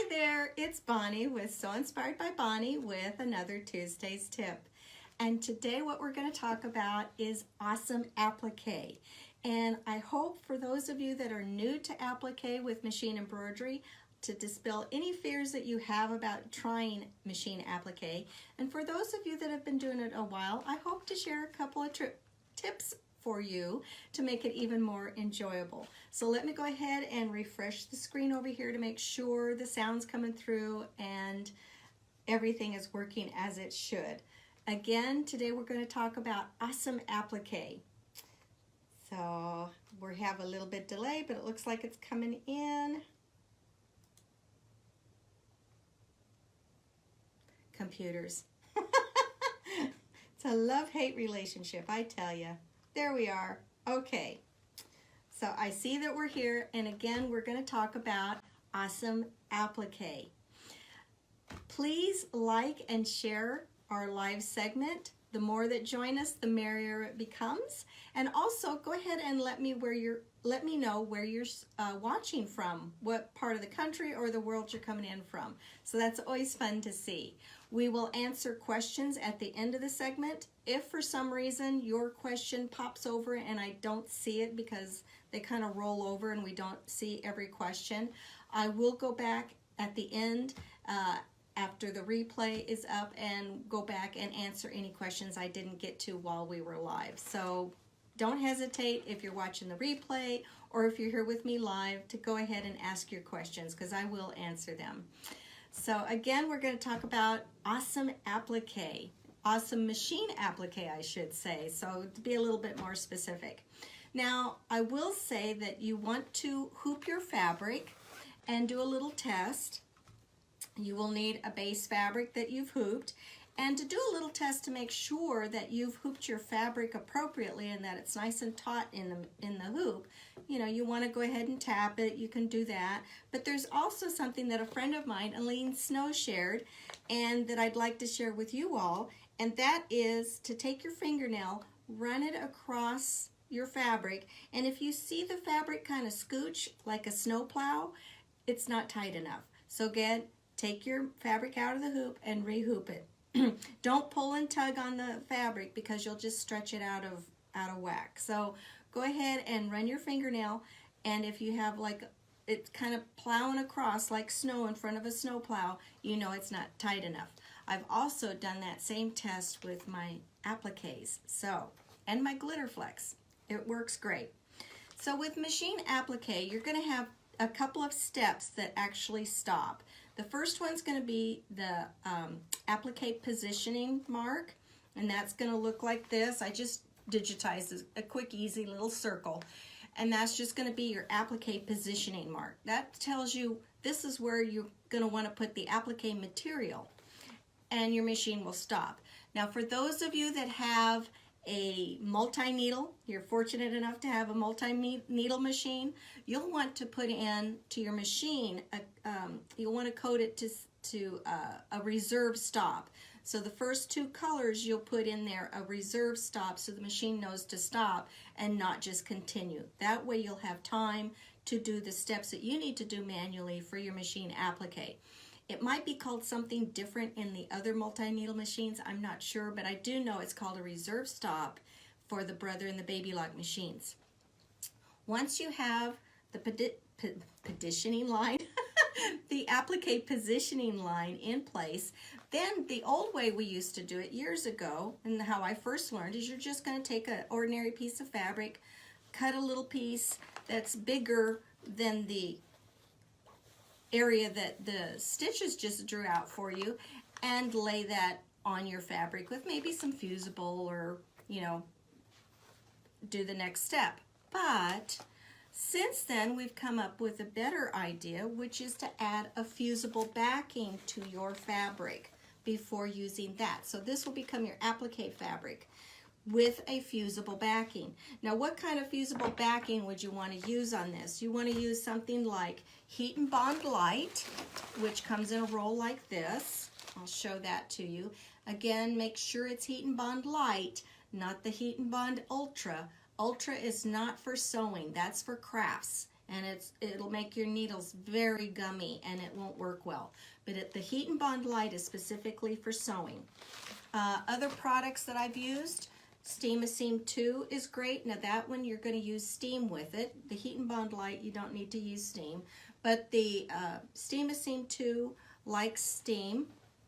there, it's Bonnie with So Inspired by Bonnie with another Tuesday's tip. And today what we're going to talk about is awesome applique. And I hope for those of you that are new to applique with machine embroidery to dispel any fears that you have about trying machine applique. And for those of you that have been doing it a while, I hope to share a couple of tips for you to make it even more enjoyable. So let me go ahead and refresh the screen over here to make sure the sound's coming through and everything is working as it should. Again, today we're going to talk about awesome applique. So we have a little bit delay, but it looks like it's coming in. Computers. It's a love-hate relationship, I tell you. There we are. Okay, so I see that we're here, and again we're going to talk about awesome applique. Please like and share our live segment. The more that join us, the merrier it becomes. And also go ahead and let me know where you're watching from, what part of the country or the world you're coming in from. So that's always fun to see. We will answer questions at the end of the segment. If for some reason your question pops over and I don't see it because they kind of roll over and we don't see every question, I will go back at the end after the replay is up and go back and answer any questions I didn't get to while we were live. So don't hesitate if you're watching the replay or if you're here with me live to go ahead and ask your questions because I will answer them. So again, we're going to talk about awesome applique, awesome machine applique, I should say, so to be a little bit more specific. Now, I will say that you want to hoop your fabric and do a little test. You will need a base fabric that you've hooped, and to do a little test to make sure that you've hooped your fabric appropriately and that it's nice and taut in the hoop, you want to go ahead and tap it. You can do that. But there's also something that a friend of mine, Aline Snow, shared and that I'd like to share with you all, and that is to take your fingernail, run it across your fabric, and if you see the fabric kind of scooch like a snow plow, it's not tight enough. So again, take your fabric out of the hoop and re-hoop it. Don't pull and tug on the fabric because you'll just stretch it out of whack. So go ahead and run your fingernail, and if you have like it's kind of plowing across like snow in front of a snow plow, you know it's not tight enough. I've also done that same test with my appliques, and my glitter flex. It works great. So with machine applique, you're going to have a couple of steps that actually stop. The first one's going to be the applique positioning mark, and that's going to look like this. I just digitized a quick, easy little circle, and that's just going to be your applique positioning mark. That tells you this is where you're going to want to put the applique material, and your machine will stop. Now, for those of you that have a multi-needle, you're fortunate enough to have a multi-needle machine, you'll want to put in to your machine, you'll want to code it to a reserve stop. So the first two colors you'll put in there a reserve stop so the machine knows to stop and not just continue. That way you'll have time to do the steps that you need to do manually for your machine applique. It might be called something different in the other multi-needle machines, I'm not sure, but I do know it's called a reserve stop for the Brother and the Baby Lock machines. Once you have the positioning line, the applique positioning line in place, then the old way we used to do it years ago, and how I first learned, is you're just going to take an ordinary piece of fabric, cut a little piece that's bigger than the area that the stitches just drew out for you, and lay that on your fabric with maybe some Fusible, or do the next step. But since then we've come up with a better idea, which is to add a fusible backing to your fabric before using that. So this will become your applique fabric with a fusible backing. Now, what kind of fusible backing would you want to use on this? You want to use something like Heat and Bond Light, which comes in a roll like this. I'll show that to you. Again, make sure it's Heat and Bond Light, not the Heat and Bond Ultra. Ultra is not for sewing, that's for crafts. and it'll make your needles very gummy and it won't work well. But the Heat and Bond Light is specifically for sewing. Other products that I've used, Steam-A-Seam 2 is great. Now that one you're going to use steam with it. The Heat and Bond Light, you don't need to use steam. But the Steam-A-Seam 2 likes steam,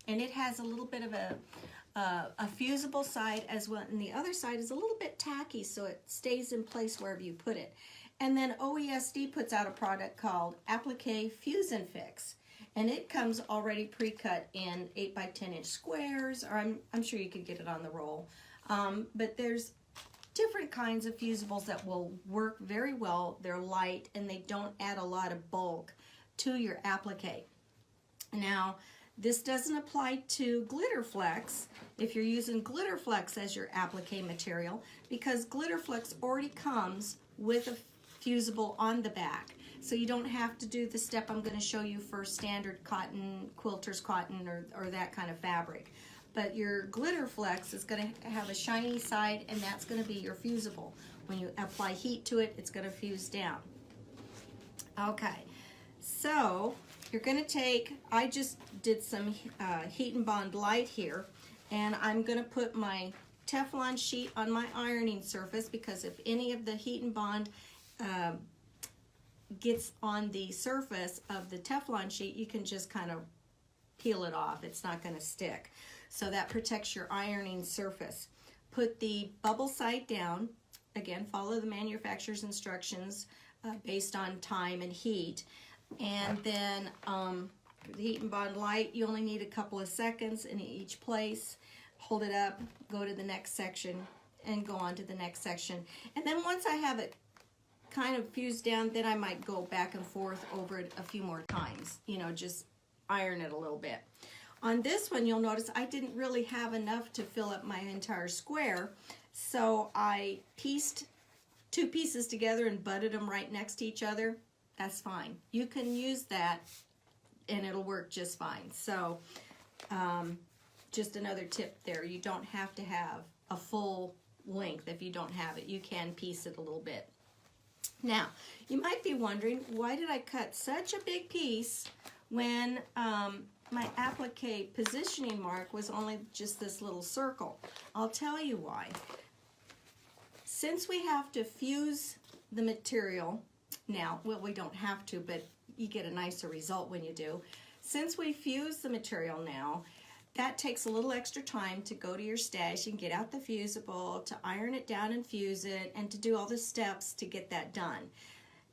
and it has a little bit of a fusible side as well, and the other side is a little bit tacky, so it stays in place wherever you put it. And then OESD puts out a product called Applique Fuse and Fix, and it comes already pre-cut in 8 by 10 inch squares, or I'm sure you could get it on the roll. But there's different kinds of fusibles that will work very well. They're light and they don't add a lot of bulk to your applique. Now, this doesn't apply to Glitter Flex if you're using Glitter Flex as your applique material, because Glitter Flex already comes with a fusible on the back. So you don't have to do the step I'm going to show you for standard cotton, quilter's cotton, or that kind of fabric. But your Glitter Flex is going to have a shiny side, and that's going to be your fusible. When you apply heat to it, it's going to fuse down. Okay, so you're going to take, I just did some Heat and Bond Light here, and I'm going to put my Teflon sheet on my ironing surface, because if any of the Heat and Bond gets on the surface of the Teflon sheet, you can just kind of peel it off. It's not going to stick. So that protects your ironing surface. Put the bubble side down. Again, follow the manufacturer's instructions based on time and heat. And then the Heat and Bond Light, you only need a couple of seconds in each place. Hold it up, go to the next section, and go on to the next section. And then once I have it kind of fused down, then I might go back and forth over it a few more times. You know, just iron it a little bit. On this one, you'll notice I didn't really have enough to fill up my entire square, so I pieced 2 pieces together and butted them right next to each other. That's fine. You can use that and it'll work just fine. So just another tip there, you don't have to have a full length if you don't have it. You can piece it a little bit. Now, you might be wondering, why did I cut such a big piece when my applique positioning mark was only just this little circle? I'll tell you why. Since we have to fuse the material now, well, we don't have to, but you get a nicer result when you do. Since we fuse the material now, that takes a little extra time to go to your stash and get out the fusible, to iron it down and fuse it, and to do all the steps to get that done.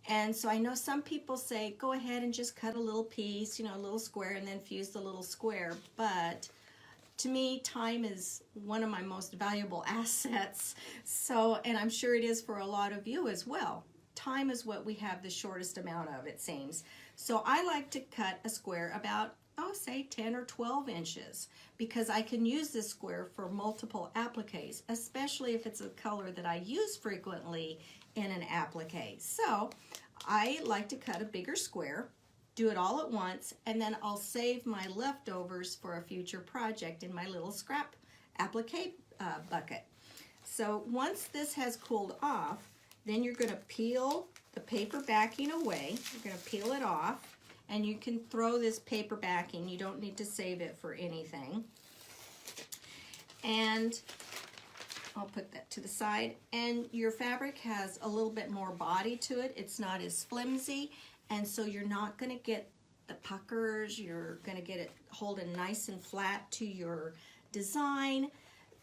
And so I know some people say, go ahead and just cut a little piece, you know, a little square, and then fuse the little square. But to me, time is one of my most valuable assets. So, and I'm sure it is for a lot of you as well. Time is what we have the shortest amount of, it seems. So I like to cut a square about, oh, say 10 or 12 inches, because I can use this square for multiple appliques, especially if it's a color that I use frequently in an applique. So I like to cut a bigger square, do it all at once, and then I'll save my leftovers for a future project in my little scrap applique bucket. So once this has cooled off, then you're going to peel the paper backing away. You're going to peel it off, and you can throw this paper backing. You don't need to save it for anything. And I'll put that to the side. And your fabric has a little bit more body to it. It's not as flimsy, and so you're not going to get the puckers. You're going to get it holding nice and flat to your design.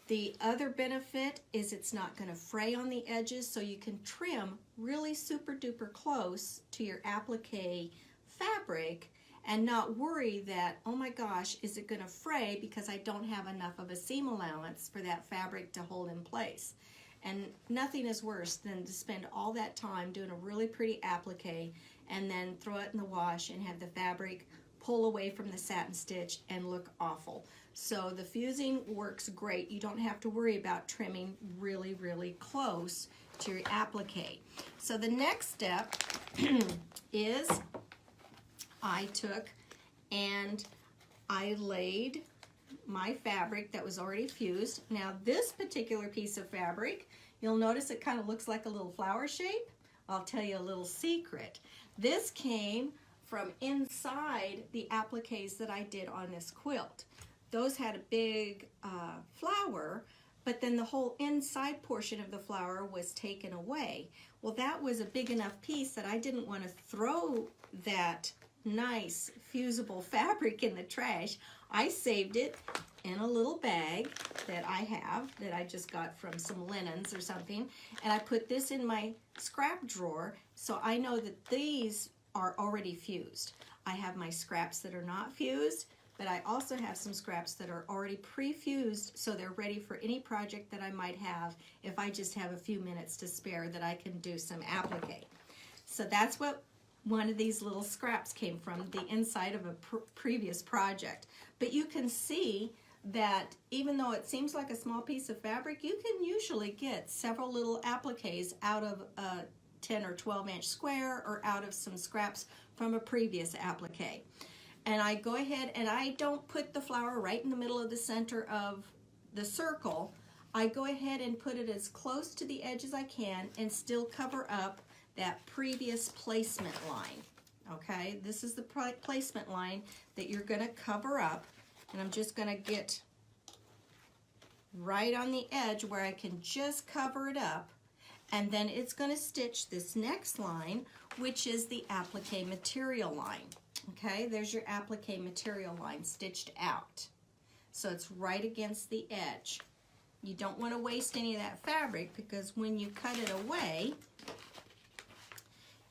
The other benefit is it's not going to fray on the edges, so you can trim really super duper close to your applique fabric and not worry that, oh my gosh, is it going to fray because I don't have enough of a seam allowance for that fabric to hold in place. And nothing is worse than to spend all that time doing a really pretty applique and then throw it in the wash and have the fabric pull away from the satin stitch and look awful. So the fusing works great. You don't have to worry about trimming really, really close to your applique. So the next step is I took and I laid my fabric that was already fused. Now this particular piece of fabric, you'll notice it kind of looks like a little flower shape. I'll tell you a little secret. This came from inside the appliques that I did on this quilt. Those had a big flower, but then the whole inside portion of the flower was taken away. Well, that was a big enough piece that I didn't want to throw that nice fusible fabric in the trash. I saved it in a little bag that I have, that I just got from some linens or something, and I put this in my scrap drawer, so I know that these are already fused. I have my scraps that are not fused, but I also have some scraps that are already pre-fused, so they're ready for any project that I might have if I just have a few minutes to spare that I can do some applique. So that's what one of these little scraps came from, the inside of a previous project. But you can see that even though it seems like a small piece of fabric, you can usually get several little appliques out of a 10 or 12 inch square or out of some scraps from a previous applique. And I go ahead and I don't put the flower right in the middle of the center of the circle. I go ahead and put it as close to the edge as I can and still cover up that previous placement line. Okay, this is the placement line that you're going to cover up, and I'm just going to get right on the edge where I can just cover it up, and then it's going to stitch this next line, which is the applique material line. Okay, there's your applique material line stitched out. So it's right against the edge. You don't want to waste any of that fabric, because when you cut it away,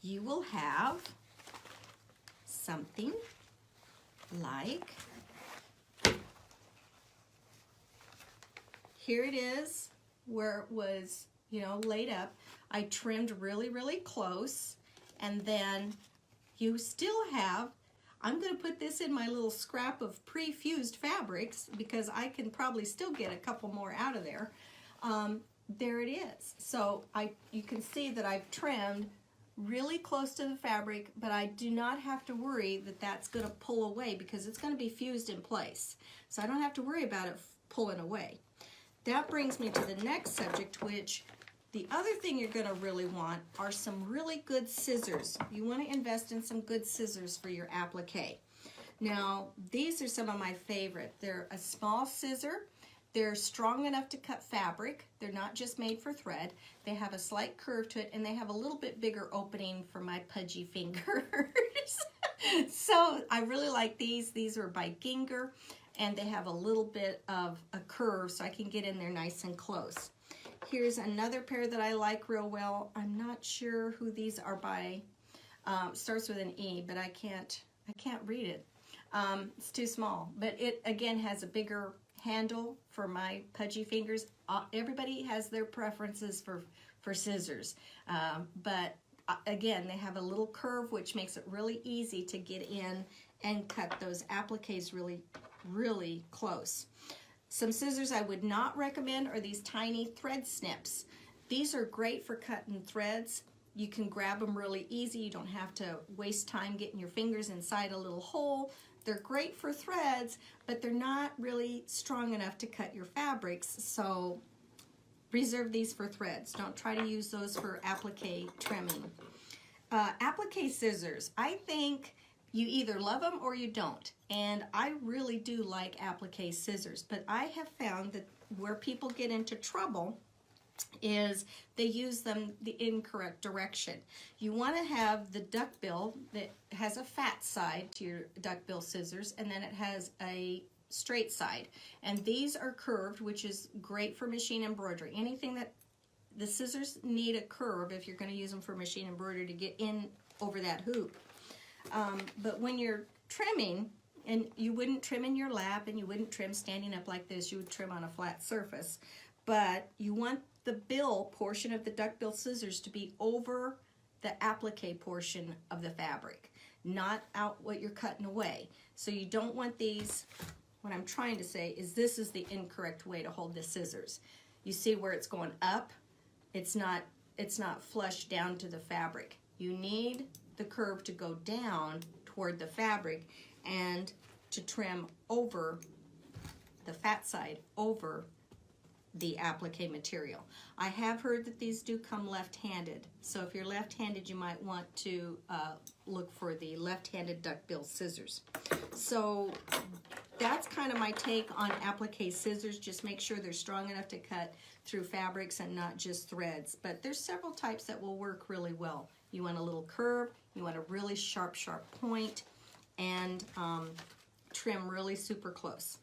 you will have something like, here it is where it was, you know, laid up. I trimmed really, really close, and then you still have, I'm going to put this in my little scrap of pre-fused fabrics because I can probably still get a couple more out of there. There it is. So you can see that I've trimmed really close to the fabric, but I do not have to worry that that's going to pull away because it's going to be fused in place. So I don't have to worry about it pulling away. That brings me to the next subject, which the other thing you're going to really want are some really good scissors. You want to invest in some good scissors for your applique. Now, these are some of my favorite. They're a small scissor. They're strong enough to cut fabric. They're not just made for thread. They have a slight curve to it, and they have a little bit bigger opening for my pudgy fingers. So I really like these. These are by Ginger, and they have a little bit of a curve so I can get in there nice and close. Here's another pair that I like real well. I'm not sure who these are by. Starts with an E, but I can't read it. It's too small, but it again has a bigger handle for my pudgy fingers. Everybody has their preferences for scissors, but again, they have a little curve which makes it really easy to get in and cut those appliques really, really close. Some scissors I would not recommend are these tiny thread snips. These are great for cutting threads. You can grab them really easy. You don't have to waste time getting your fingers inside a little hole. They're great for threads, but they're not really strong enough to cut your fabrics, so reserve these for threads. Don't try to use those for applique trimming. Applique scissors, I think you either love them or you don't, and I really do like applique scissors, but I have found that where people get into trouble is they use them the incorrect direction. You want to have the duckbill that has a fat side to your duckbill scissors, and then it has a straight side. And these are curved, which is great for machine embroidery. Anything that the scissors need a curve if you're going to use them for machine embroidery to get in over that hoop. But when you're trimming, and you wouldn't trim in your lap and you wouldn't trim standing up like this, you would trim on a flat surface. But you want the bill portion of the duckbill scissors to be over the applique portion of the fabric, not out what you're cutting away. So you don't want these, what I'm trying to say is this is the incorrect way to hold the scissors. You see where it's going up? It's not flush down to the fabric. You need the curve to go down toward the fabric and to trim over the fat side over the applique material. I have heard that these do come left-handed, so if you're left-handed you might want to look for the left-handed duckbill scissors. So that's kind of my take on applique scissors. Just make sure they're strong enough to cut through fabrics and not just threads. But there's several types that will work really well. You want a little curve, you want a really sharp point, and trim really super close.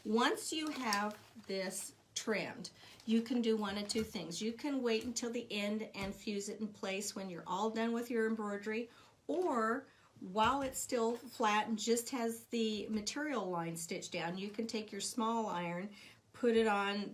Once you have this trimmed, you can do one of two things. You can wait until the end and fuse it in place when you're all done with your embroidery, or while it's still flat and just has the material line stitched down, you can take your small iron, put it on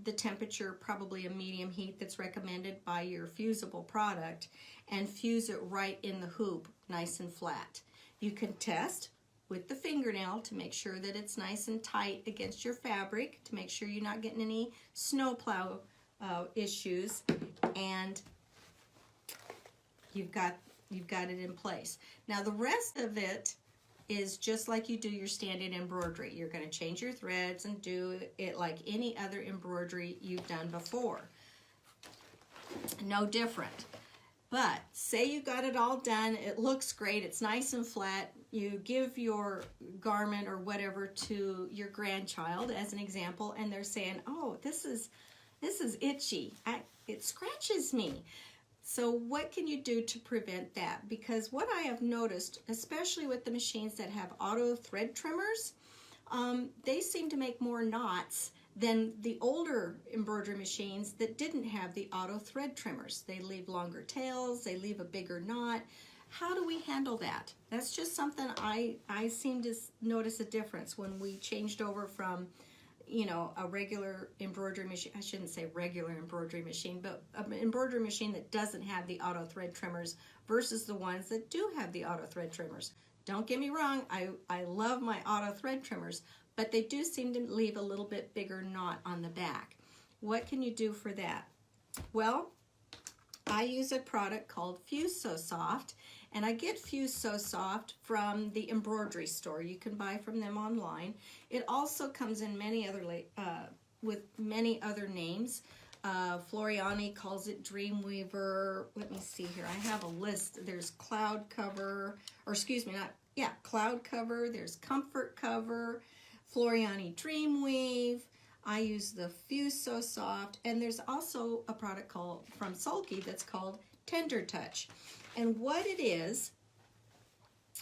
the temperature, probably a medium heat that's recommended by your Fusible product, and fuse it right in the hoop, nice and flat. You can test with the fingernail to make sure that it's nice and tight against your fabric, to make sure you're not getting any snowplow issues, and you've got it in place. Now the rest of it is just like you do your standard embroidery. You're going to change your threads and do it like any other embroidery you've done before. No different. But say you got it all done, it looks great, it's nice and flat, you give your garment or whatever to your grandchild as an example, and they're saying, oh, this is itchy, it scratches me. So what can you do to prevent that? Because what I have noticed, especially with the machines that have auto thread trimmers, they seem to make more knots than the older embroidery machines that didn't have the auto thread trimmers. They leave longer tails, they leave a bigger knot. How do we handle that? That's just something I seem to notice a difference when we changed over from, you know, a regular embroidery machine. I shouldn't say regular embroidery machine, but an embroidery machine that doesn't have the auto thread trimmers versus the ones that do have the auto thread trimmers. Don't get me wrong, I love my auto thread trimmers, but they do seem to leave a little bit bigger knot on the back. What can you do for that? Well, I use a product called Fuse So Soft, and I get Fuse So Soft from the embroidery store. You can buy from them online. It also comes in many other with many other names. Floriani calls it Dreamweaver. Let me see here. I have a list. There's Cloud Cover, or excuse me, Cloud Cover. There's Comfort Cover, Floriani Dreamweave. I use the Fuse So Soft, and there's also a product called from Sulky that's called Tender Touch. And what it is,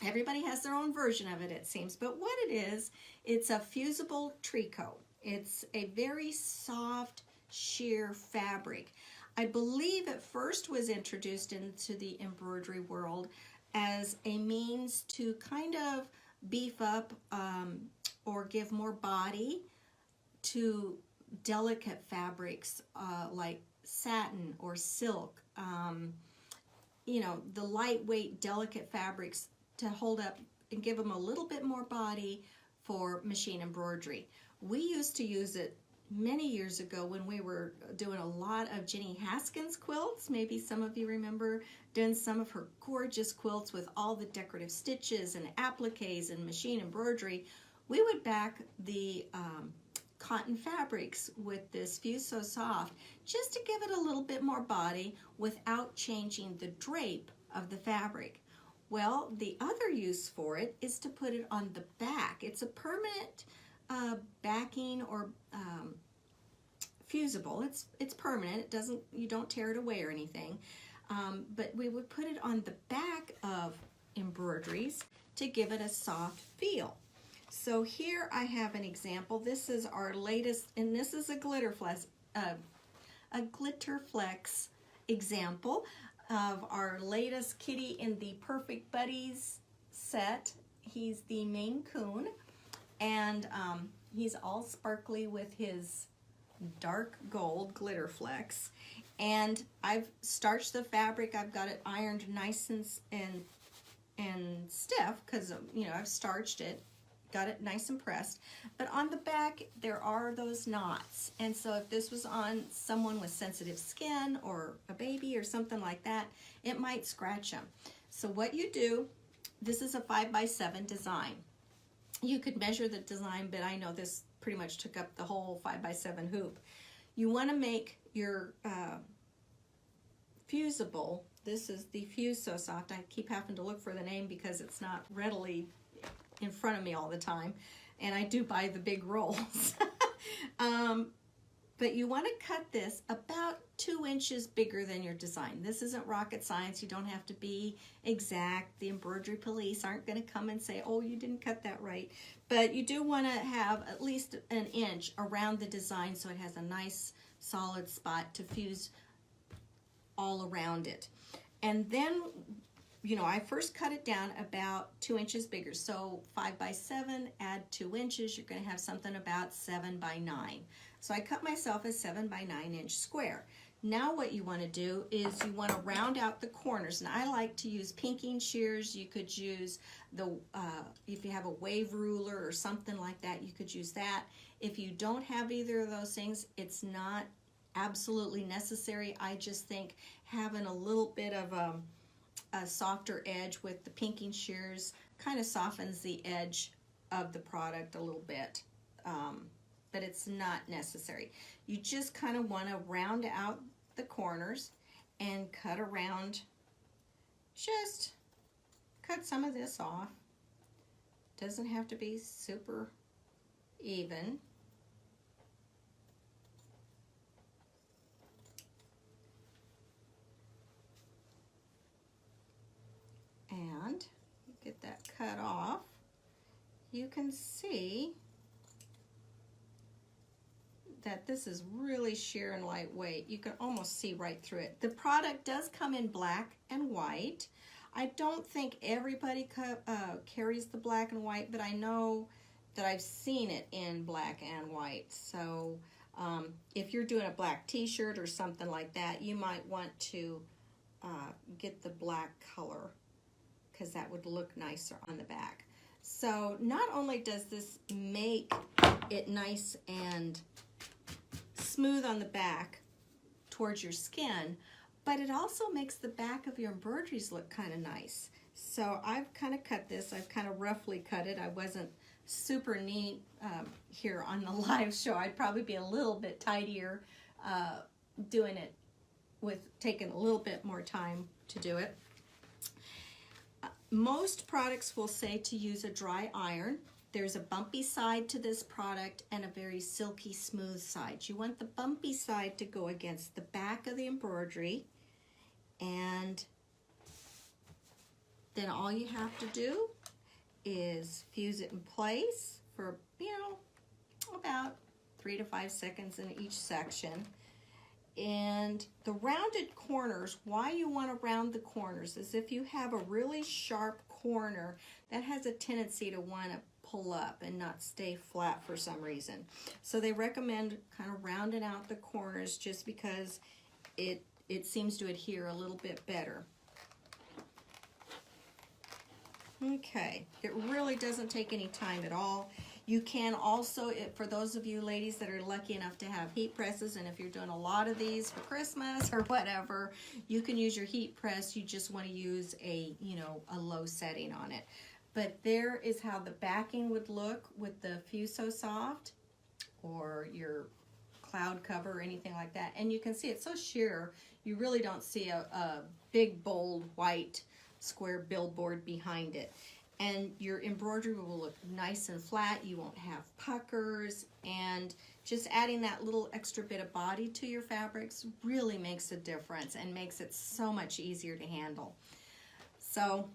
everybody has their own version of it, it seems, but what it is, it's a fusible tricot. It's a very soft, sheer fabric. I believe it first was introduced into the embroidery world as a means to kind of beef up or give more body to delicate fabrics like satin or silk, you know, the lightweight, delicate fabrics to hold up and give them a little bit more body for machine embroidery. We used to use it many years ago when we were doing a lot of Jenny Haskins quilts. Maybe some of you remember doing some of her gorgeous quilts with all the decorative stitches and appliques and machine embroidery. We would back the cotton fabrics with this Fuse So Soft just to give it a little bit more body without changing the drape of the fabric. Well, the other use for it is to put it on the back. It's a permanent backing or fusible. It's permanent. It doesn't, you don't tear it away or anything. But we would put it on the back of embroideries to give it a soft feel. So here I have an example. This is our latest, and this is a glitter flex example of our latest kitty in the Perfect Buddies set. He's the Maine Coon, and he's all sparkly with his dark gold glitter flex. And I've starched the fabric. I've got it ironed nice and stiff because, you know, I've starched it. Got it nice and pressed, but on the back there are those knots, and so if this was on someone with sensitive skin or a baby or something like that, it might scratch them. So what you do, this is a 5x7 design. You could measure the design, but I know this pretty much took up the whole 5x7 hoop. You want to make your Fusible. This is the Fuse So Soft. I keep having to look for the name because it's not readily in front of me all the time, and I do buy the big rolls. But you want to cut this about 2 inches bigger than your design. This isn't rocket science. You don't have to be exact. The embroidery police aren't going to come and say, oh, you didn't cut that right. But you do want to have at least an inch around the design so it has a nice solid spot to fuse all around it. And then, you know, I first cut it down about 2 inches bigger. So 5x7, add 2 inches, you're going to have something about 7x9. So I cut myself a 7x9 inch square. Now what you want to do is you want to round out the corners. And I like to use pinking shears. You could use the, if you have a wave ruler or something like that, you could use that. If you don't have either of those things, it's not absolutely necessary. I just think having a little bit of a softer edge with the pinking shears kind of softens the edge of the product a little bit, but it's not necessary. You just kind of want to round out the corners and cut around, just cut some of this off. Doesn't have to be super even. And get that cut off. You can see that this is really sheer and lightweight. You can almost see right through it. The product does come in black and white. I don't think everybody carries the black and white, but I know that I've seen it in black and white. So if you're doing a black t-shirt or something like that, you might want to get the black color, because that would look nicer on the back. So not only does this make it nice and smooth on the back towards your skin, but it also makes the back of your embroideries look kind of nice. So I've kind of cut this, I've kind of roughly cut it. I wasn't super neat here on the live show. I'd probably be a little bit tidier doing it with taking a little bit more time to do it. Most products will say to use a dry iron. There's a bumpy side to this product and a very silky smooth side. You want the bumpy side to go against the back of the embroidery, and then all you have to do is fuse it in place for, you know, about 3 to 5 seconds in each section. And the rounded corners, why you want to round the corners is if you have a really sharp corner, that has a tendency to want to pull up and not stay flat for some reason. So they recommend kind of rounding out the corners just because it seems to adhere a little bit better. Okay, it really doesn't take any time at all. You can also, for those of you ladies that are lucky enough to have heat presses, and if you're doing a lot of these for Christmas or whatever, you can use your heat press. You just want to use a, you know, a low setting on it. But there is how the backing would look with the Fuse So Soft or your cloud cover or anything like that. And you can see it's so sheer, you really don't see a big, bold, white square billboard behind it. And your embroidery will look nice and flat. You won't have puckers, and just adding that little extra bit of body to your fabrics really makes a difference and makes it so much easier to handle. So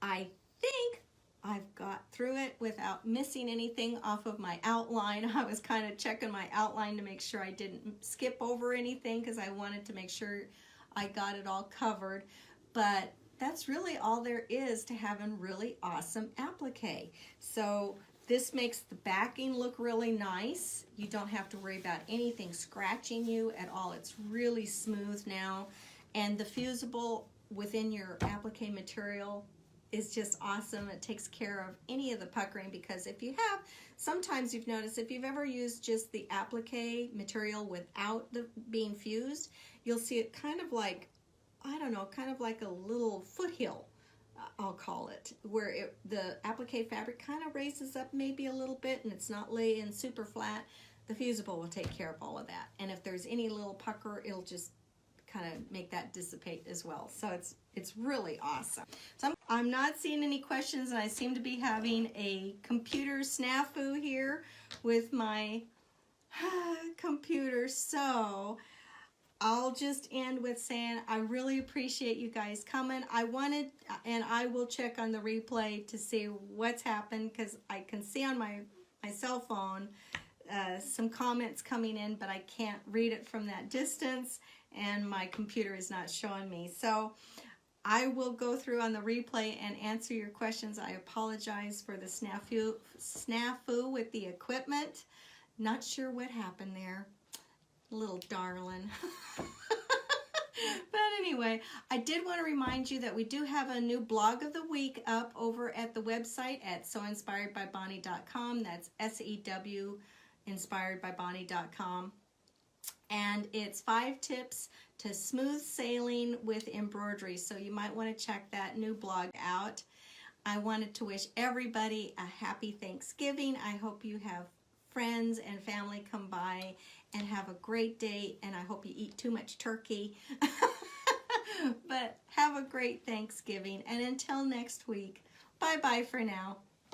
I think I've got through it without missing anything off of my outline. I was kind of checking my outline to make sure I didn't skip over anything because I wanted to make sure I got it all covered. But that's really all there is to having really awesome applique. So this makes the backing look really nice. You don't have to worry about anything scratching you at all. It's really smooth now. And the Fusible within your applique material is just awesome. It takes care of any of the puckering, because if you have, sometimes you've noticed if you've ever used just the applique material without the being fused, you'll see it kind of like, I don't know, kind of like a little foothill I'll call it, where the applique fabric kind of raises up maybe a little bit and it's not laying super flat, the Fusible will take care of all of that. And if there's any little pucker, it'll just kind of make that dissipate as well. So it's really awesome. So I'm not seeing any questions, and I seem to be having a computer snafu here with my computer. So I'll just end with saying I really appreciate you guys coming. And I will check on the replay to see what's happened, because I can see on my cell phone some comments coming in, but I can't read it from that distance, and my computer is not showing me. So I will go through on the replay and answer your questions. I apologize for the snafu with the equipment. Not sure what happened there. Little darling. But anyway, I did want to remind you that we do have a new blog of the week up over at the website at sewinspiredbybonnie.com. That's SEW inspiredbybonnie.com. And it's 5 tips to smooth sailing with embroidery. So you might want to check that new blog out. I wanted to wish everybody a happy Thanksgiving. I hope you have friends and family come by and have a great day, and I hope you eat too much turkey. But have a great Thanksgiving, and until next week, bye-bye for now.